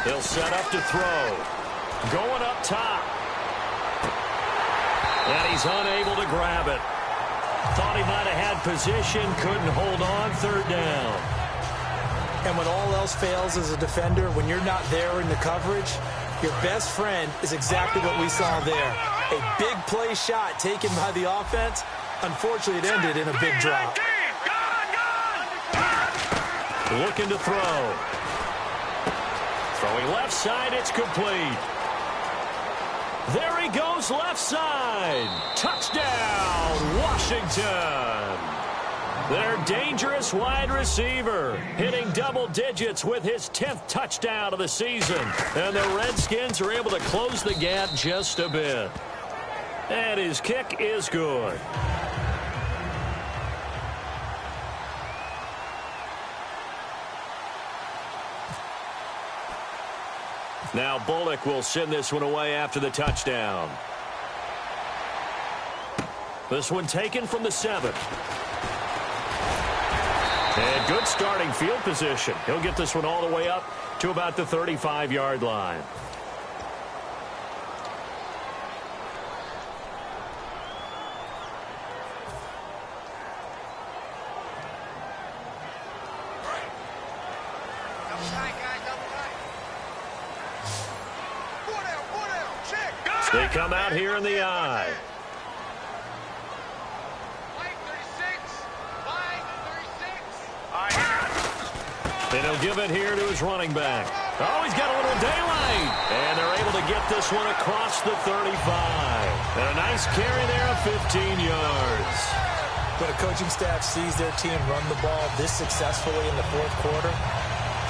Speaker 3: He'll set up to throw. Going up top. And he's unable to grab it. Thought he might have had position, couldn't hold on, 3rd down.
Speaker 4: And when all else fails as a defender, when you're not there in the coverage, your best friend is exactly what we saw there. A big play shot taken by the offense. Unfortunately, it ended in a big drop.
Speaker 3: Looking to throw. Throwing left side, it's complete. There he goes, left side. Touchdown, Washington. Their dangerous wide receiver hitting double digits with his 10th touchdown of the season. And the Redskins are able to close the gap just a bit. And his kick is good. Now Bullock will send this one away after the touchdown. This one taken from the 7. And good starting field position. He'll get this one all the way up to about the 35-yard line. They come out here in the I. And he'll give it here to his running back. Oh, he's got a little daylight. And they're able to get this one across the 35. And a nice carry there of 15 yards.
Speaker 4: When a coaching staff sees their team run the ball this successfully in the fourth quarter,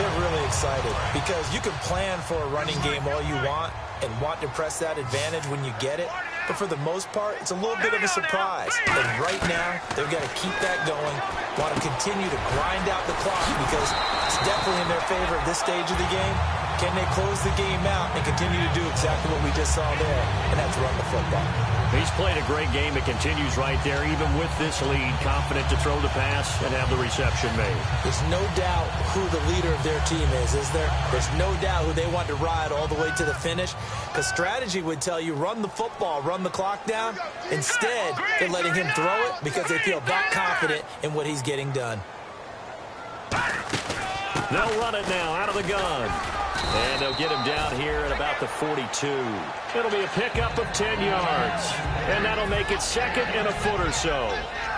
Speaker 4: they're really excited. Because you can plan for a running game all you want and want to press that advantage when you get it. But for the most part, it's a little bit of a surprise. And right now, they've got to keep that going, want to continue to grind out the clock because it's definitely in their favor at this stage of the game. Can they close the game out and continue to do exactly what we just saw there, and that's run the football?
Speaker 3: He's played a great game. It continues right there, even with this lead, confident to throw the pass and have the reception made.
Speaker 4: There's no doubt who the leader of their team is there? There's no doubt who they want to ride all the way to the finish, because strategy would tell you run the football, run the clock down. Instead, they're letting him throw it because they feel that confident in what he's getting done.
Speaker 3: They'll run it now out of the gun. And they'll get him down here at about the 42. It'll be a pickup of 10 yards. And that'll make it second and a foot or so.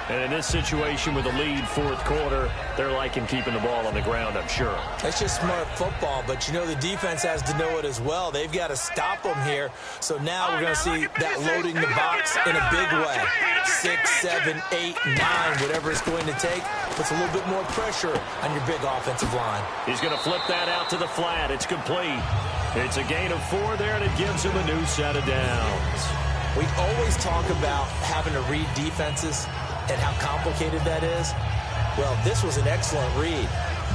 Speaker 3: And in this situation with the lead fourth quarter, they're liking keeping the ball on the ground, I'm sure.
Speaker 4: That's just smart football, but you know the defense has to know it as well. They've got to stop them here. So now we're going to see that loading the box in a big way. 6, 7, 8, 9, whatever it's going to take, puts a little bit more pressure on your big offensive line.
Speaker 3: He's going to flip that out to the flat. It's complete. It's a gain of 4 there, and it gives him a new set of downs.
Speaker 4: We always talk about having to read defenses and how complicated that is. Well, this was an excellent read.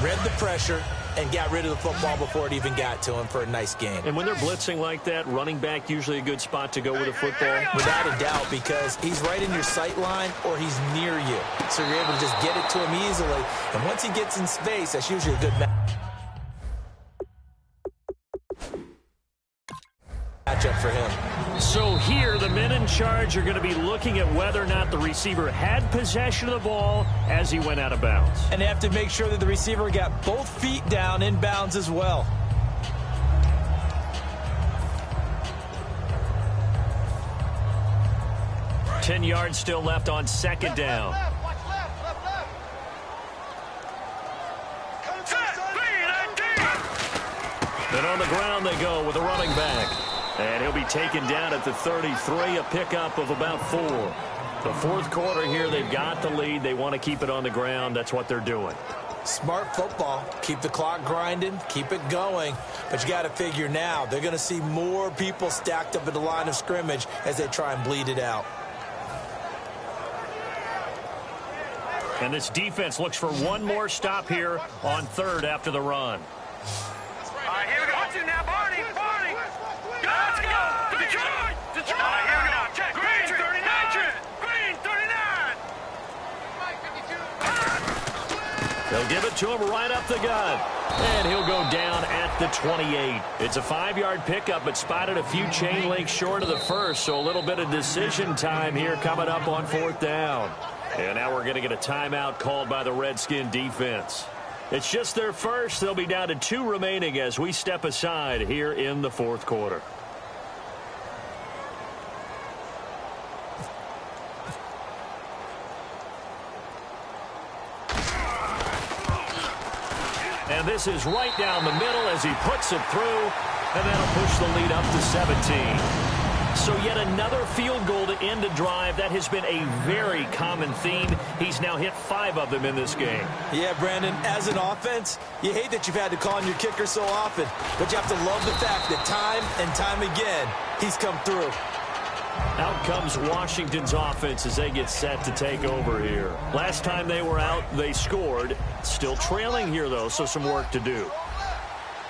Speaker 4: Read the pressure and got rid of the football before it even got to him for a nice gain.
Speaker 3: And when they're blitzing like that, running back usually a good spot to go with a football?
Speaker 4: Without a doubt, because he's right in your sight line or he's near you. So you're able to just get it to him easily. And once he gets in space, that's usually a good matchup for him.
Speaker 3: So here, the men in charge are going to be looking at whether or not the receiver had possession of the ball as he went out of bounds.
Speaker 4: And they have to make sure that the receiver got both feet down in bounds as well.
Speaker 3: – 10 yards still left on second down. And on the ground they go with a running back. And he'll be taken down at the 33, a pickup of about 4. The fourth quarter here, they've got the lead. They want to keep it on the ground. That's what they're doing.
Speaker 4: Smart football. Keep the clock grinding. Keep it going. But you got to figure now, they're going to see more people stacked up at the line of scrimmage as they try and bleed it out.
Speaker 3: And this defense looks for one more stop here on third after the run.
Speaker 5: All right, here we go. Watch it now, Barney. Barney. Let's go. Detroit. Detroit. All right, here we go. Check. Green 39. Green 39.
Speaker 3: They'll give it to him right up the gut. And he'll go down at the 28. It's a 5-yard pickup, but spotted a few chain links short of the first, so a little bit of decision time here coming up on fourth down. And now we're going to get a timeout called by the Redskin defense. It's just their first. They'll be down to 2 remaining as we step aside here in the fourth quarter. And this is right down the middle as he puts it through, and that'll push the lead up to 17. So yet another field goal to end a drive. That has been a very common theme. He's now hit 5 of them in this game.
Speaker 4: Yeah, Brandon, as an offense, you hate that you've had to call on your kicker so often, but you have to love the fact that time and time again, he's come through.
Speaker 3: Out comes Washington's offense as they get set to take over here. Last time they were out, they scored. Still trailing here, though, so some work to do.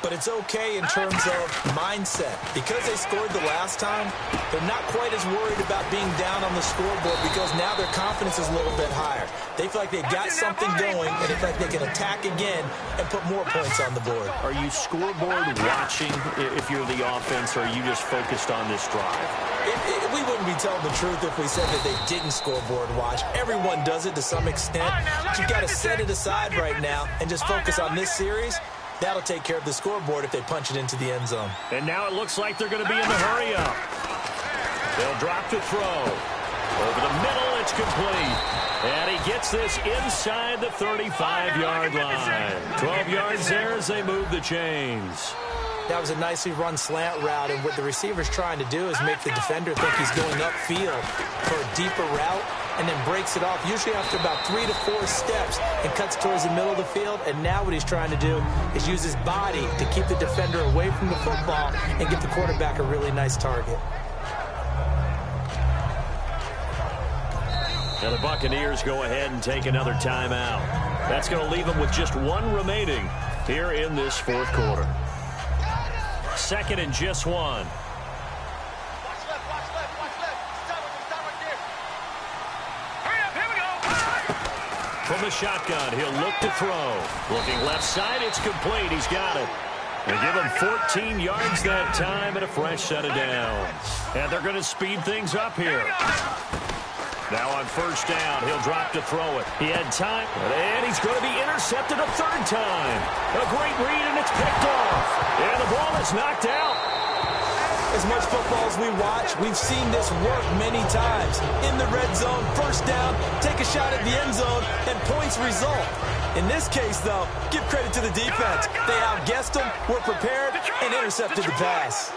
Speaker 4: but it's okay in terms of mindset. Because they scored the last time, they're not quite as worried about being down on the scoreboard because now their confidence is a little bit higher. They feel like they've got something going, and they feel like they can attack again and put more points on the board.
Speaker 3: Are you scoreboard watching if you're the offense, or are you just focused on this drive?
Speaker 4: We wouldn't be telling the truth if we said that they didn't scoreboard watch. Everyone does it to some extent. But you've got to set it aside right now and just focus on this series. That'll take care of the scoreboard if they punch it into the end zone.
Speaker 3: And now it looks like they're going to be in the hurry-up. They'll drop to throw. Over the middle, it's complete. And he gets this inside the 35-yard line. 12 yards there as they move the chains.
Speaker 4: That was a nicely run slant route, and what the receiver's trying to do is make the defender think he's going upfield for a deeper route, and then breaks it off, usually after about 3 to 4 steps, and cuts towards the middle of the field. And now what he's trying to do is use his body to keep the defender away from the football and give the quarterback a really nice target.
Speaker 3: Now the Buccaneers go ahead and take another timeout. That's going to leave them with just one remaining here in this fourth quarter. Second and just one. From the shotgun, he'll look to throw. Looking left side, it's complete. He's got it. They give him 14 yards that time and a fresh set of downs. And they're going to speed things up here. Now on first down, he'll drop to throw it. He had time, and he's going to be intercepted a third time. A great read, and it's picked off. And the ball is knocked out.
Speaker 4: As much football as we watch, we've seen this work many times. In the red zone, first down, take a shot at the end zone, and points result. In this case, though, give credit to the defense. They outguessed them, were prepared, and intercepted the pass.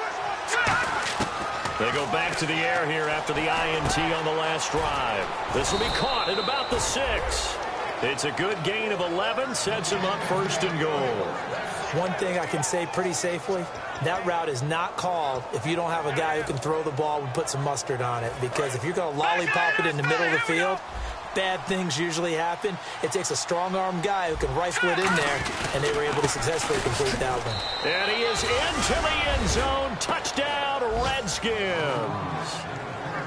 Speaker 3: They go back to the air here after the INT on the last drive. This will be caught at about the 6. It's a good gain of 11, sets him up first and goal.
Speaker 4: One thing I can say pretty safely, that route is not called if you don't have a guy who can throw the ball and put some mustard on it. Because if you're going to lollipop it in the middle of the field, bad things usually happen. It takes a strong-arm guy who can rifle it in there, and they were able to successfully complete that one.
Speaker 3: And he is into the end zone. Touchdown, Redskins.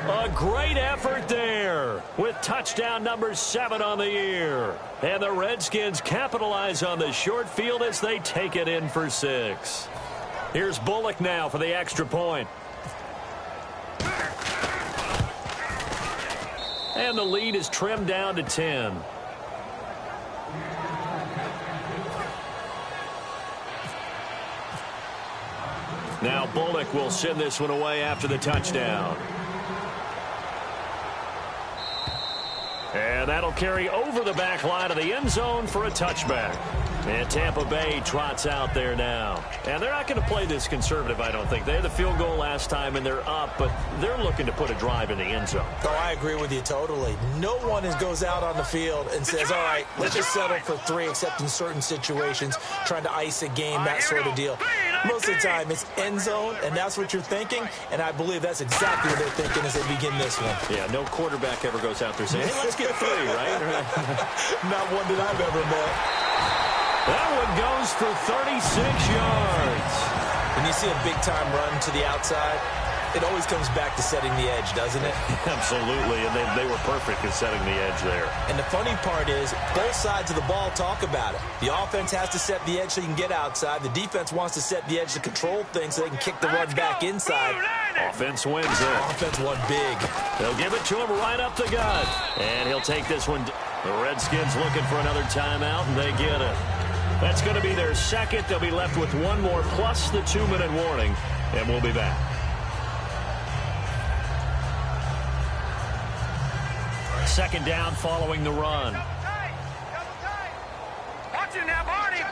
Speaker 3: A great effort there with touchdown number 7 on the year. And the Redskins capitalize on the short field as they take it in for 6. Here's Bullock now for the extra point. And the lead is trimmed down to 10. Now Bullock will send this one away after the touchdown. And that'll carry over the back line of the end zone for a touchback. And Tampa Bay trots out there now. And they're not going to play this conservative, I don't think. They had the field goal last time, and they're up, but they're looking to put a drive in the end zone.
Speaker 4: Oh, I agree with you totally. No one goes out on the field and says, all right, let's just settle for 3, except in certain situations, trying to ice a game, that sort of deal. Most of the time, it's end zone, and that's what you're thinking, and I believe that's exactly what they're thinking as they begin this one.
Speaker 3: Yeah, no quarterback ever goes out there saying, hey, let's get 3, right?
Speaker 4: Not one that I've ever met.
Speaker 3: That one goes for 36 yards.
Speaker 4: When you see a big-time run to the outside, it always comes back to setting the edge, doesn't it?
Speaker 3: Absolutely, and they were perfect at setting the edge there.
Speaker 4: And the funny part is, both sides of the ball talk about it. The offense has to set the edge so you can get outside. The defense wants to set the edge to control things so they can kick the run back inside.
Speaker 3: Offense wins it.
Speaker 4: Offense won big.
Speaker 3: They'll give it to him right up the gut. And he'll take this one. The Redskins looking for another timeout, and they get it. That's going to be their second. They'll be left with one more plus the 2-minute warning, and we'll be back. Second down following the run.
Speaker 5: Watch it now, Barney. All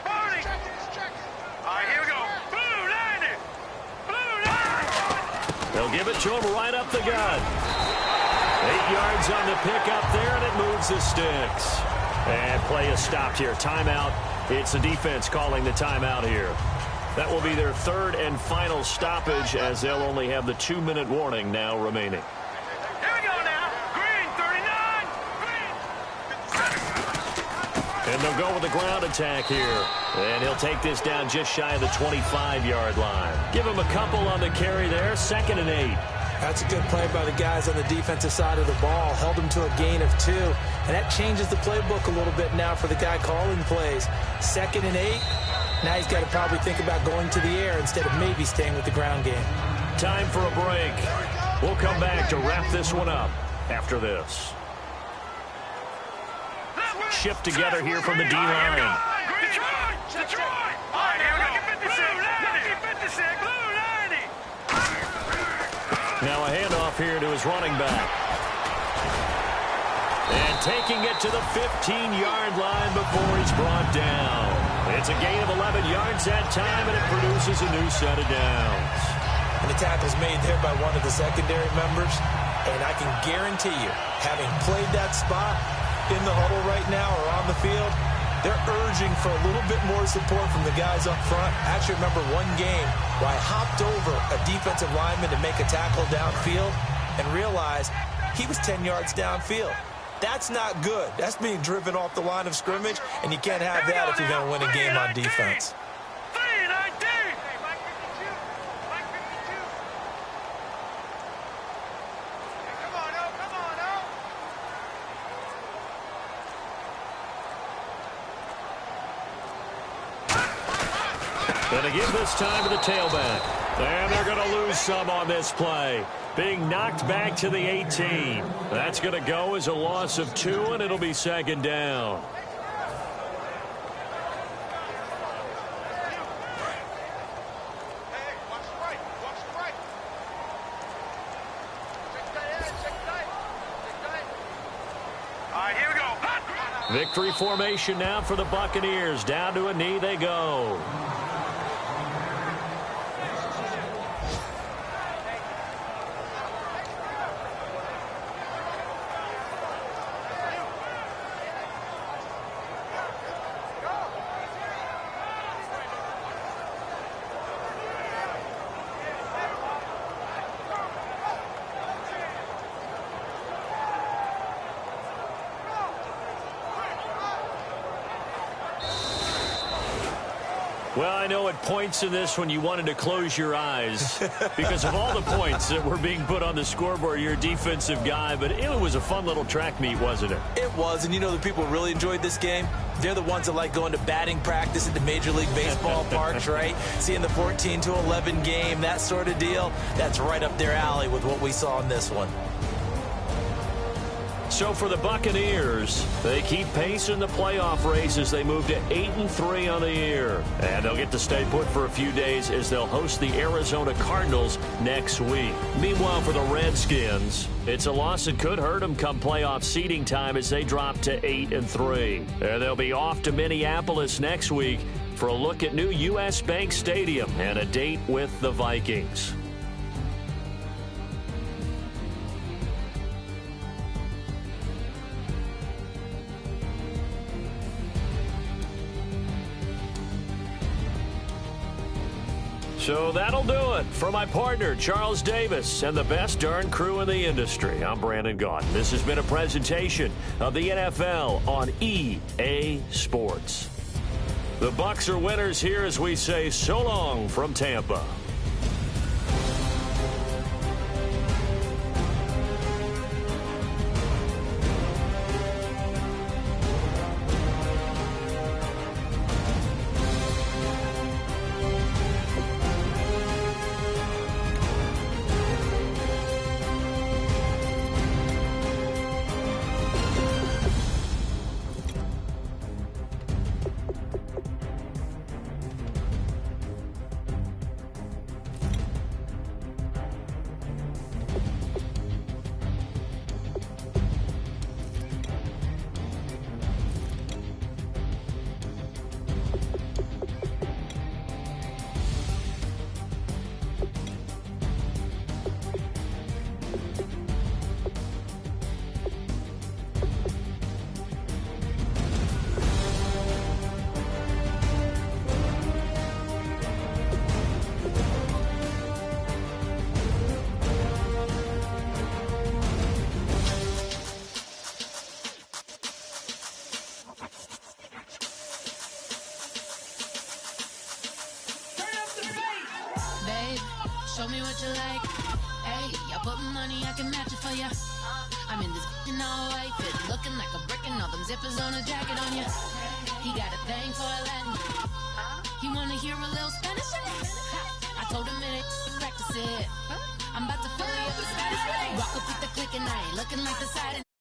Speaker 5: right, here we go. Blue line.
Speaker 3: They'll give it to him right up the gut. 8 yards on the pickup there, and it moves the sticks. And play is stopped here. Timeout. It's the defense calling the timeout here. That will be their third and final stoppage, as they'll only have the 2-minute warning now remaining.
Speaker 5: Here we go now. Green, 39. Green.
Speaker 3: And they'll go with the ground attack here. And he'll take this down just shy of the 25-yard line. Give him a couple on the carry there. 2nd and 8.
Speaker 4: That's a good play by the guys on the defensive side of the ball. Held him to a gain of 2. And that changes the playbook a little bit now for the guy calling plays. 2nd and 8. Now he's got to probably think about going to the air instead of maybe staying with the ground game.
Speaker 3: Time for a break. We'll come back to wrap this one up after this. Shift together here from the D-line.
Speaker 5: Detroit! All right, here we go. 56. Blue 90.
Speaker 3: Now a handoff here to his running back. And taking it to the 15-yard line before he's brought down. It's a gain of 11 yards that time, and it produces a new set of downs.
Speaker 4: And the tackle's made there by one of the secondary members. And I can guarantee you, having played that spot in the huddle right now or on the field, they're urging for a little bit more support from the guys up front. I actually remember one game where I hopped over a defensive lineman to make a tackle downfield and realized he was 10 yards downfield. That's not good. That's being driven off the line of scrimmage, and you can't have that if you're going to win a game on defense.
Speaker 3: Going to give this time to the tailback. And they're going to lose some on this play. Being knocked back to the 18. That's going to go as a loss of 2, and it'll be 2nd down.
Speaker 5: All right, here we go.
Speaker 3: Victory formation now for the Buccaneers. Down to a knee they go. Well, I know at points in this when you wanted to close your eyes because of all the points that were being put on the scoreboard. You're a defensive guy, but it was a fun little track meet, wasn't it?
Speaker 4: It was, and you know the people who really enjoyed this game? They're the ones that like going to batting practice at the Major League Baseball parks, right? Seeing the 14-11 game, that sort of deal. That's right up their alley with what we saw in this one.
Speaker 3: So for the Buccaneers, they keep pace in the playoff race as they move to 8-3 on the year. And they'll get to stay put for a few days as they'll host the Arizona Cardinals next week. Meanwhile, for the Redskins, it's a loss that could hurt them come playoff seeding time as they drop to 8-3. And they'll be off to Minneapolis next week for a look at new U.S. Bank Stadium and a date with the Vikings. So that'll do it. For my partner, Charles Davis, and the best darn crew in the industry, I'm Brandon Gaudin. This has been a presentation of the NFL on EA Sports. The Bucs are winners here as we say so long from Tampa.
Speaker 6: Show me what you like. Hey, I put money, I can match it for ya. I'm in this in all white fit, looking like a brick and all them zippers on a jacket on ya. He got a thing for a Latin. He wanna hear a little Spanish? I told him it ain't practice it. I'm about to fill me up the status. Rock up with the click and I ain't looking like the side.